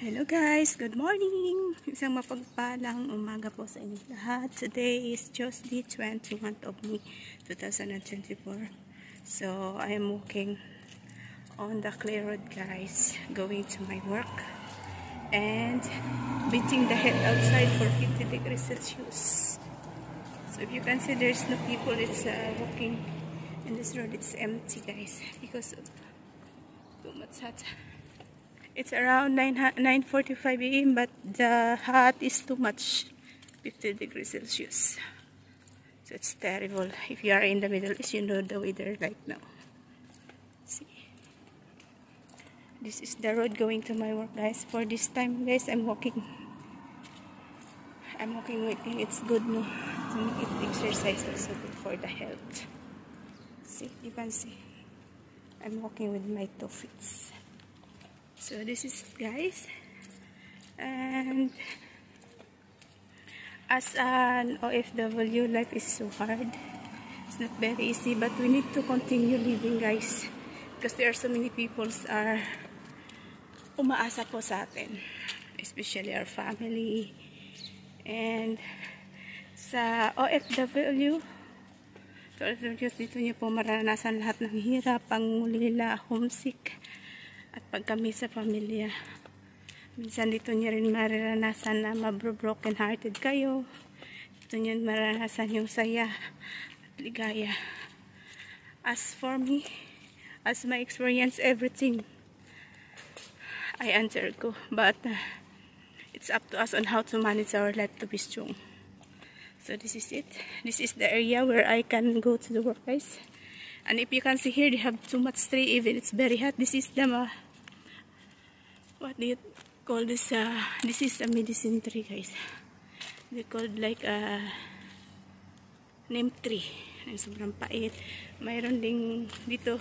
Hello guys, good morning! Isang mapagpalang umaga po sa inyo lahat. Today is Tuesday, 21st of May, 2024. So, I am walking on the clear road guys, going to my work. And beating the head outside for 50 degrees Celsius. So, if you can see there's no people, it's walking in this road, it's empty guys, because of too much hot. It's around 9:45 a.m. but the hot is too much, 50 degrees Celsius. So it's terrible. If you are in the Middle East, you know the weather right now. See, this is the road going to my work, guys. For this time, guys, I'm walking. Waiting. It's good, no, to make it exercise, also good for the health. See, you can see. I'm walking with my 2 feet. So this is guys, and as an OFW, life is so hard. It's not very easy, but we need to continue living guys, because there are so many people are umaasa po sa atin, especially our family. And sa OFW dito niyo po maranasan lahat ng hirap, pangulila, homesick, at pagkami sa pamilya. Minsan dito nyo rin maranasan na mabro-broken hearted kayo. Dito nyo maranasan yung saya at ligaya. As for me, as my experience, everything I answered ko. But it's up to us on how to manage our life to be strong. So this is it. This is the area where I can go to the work guys. And if you can see here, they have too much tree, even it's very hot. This is the, what do you call this? This is a medicine tree, guys. They called like a neem tree. And sobrang pait. Mayroon ding dito.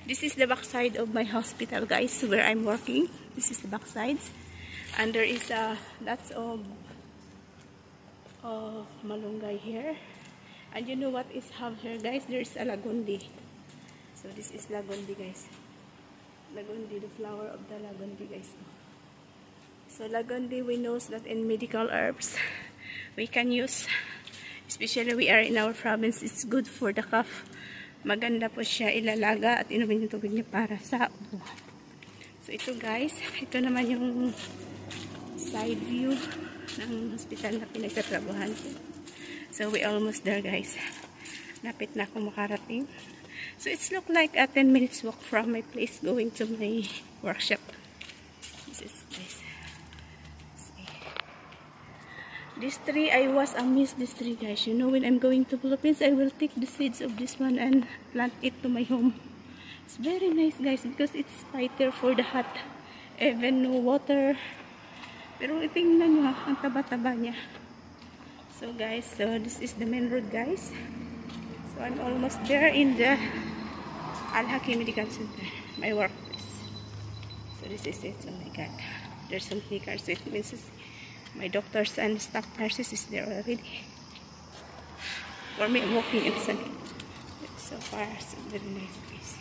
This is the backside of my hospital, guys, where I'm working. This is the backside. And there is lots of malunggay here. And you know what is have here, guys? There is a lagundi. So this is lagundi, guys. Lagundi, the flower of the lagundi, guys. So lagundi, we know that in medical herbs we can use, especially we are in our province, it's good for the cough. Maganda po siya ilalaga at inumin yung tubig niya para sa ubo. So ito guys, ito naman yung side view ng hospital na pinagtatrabahan ko. So we almost there guys. Napit na akong makarating. So it's look like a 10 minutes walk from my place going to my workshop. This is nice. See. This tree, I was amazed this tree guys. You know, when I'm going to Philippines, I will take the seeds of this one and plant it to my home. It's very nice guys because it's fighter for the hot. Even no water. Pero tingnan nyo ang taba-taba niya. So guys, so this is the main road guys. So I'm almost there in the Al-Hakim Medical Center, my workplace. So this is it. Oh my god, there's some cars. So it means my doctors and staff nurses is there already. For me, I'm walking inside. So far, so very nice place.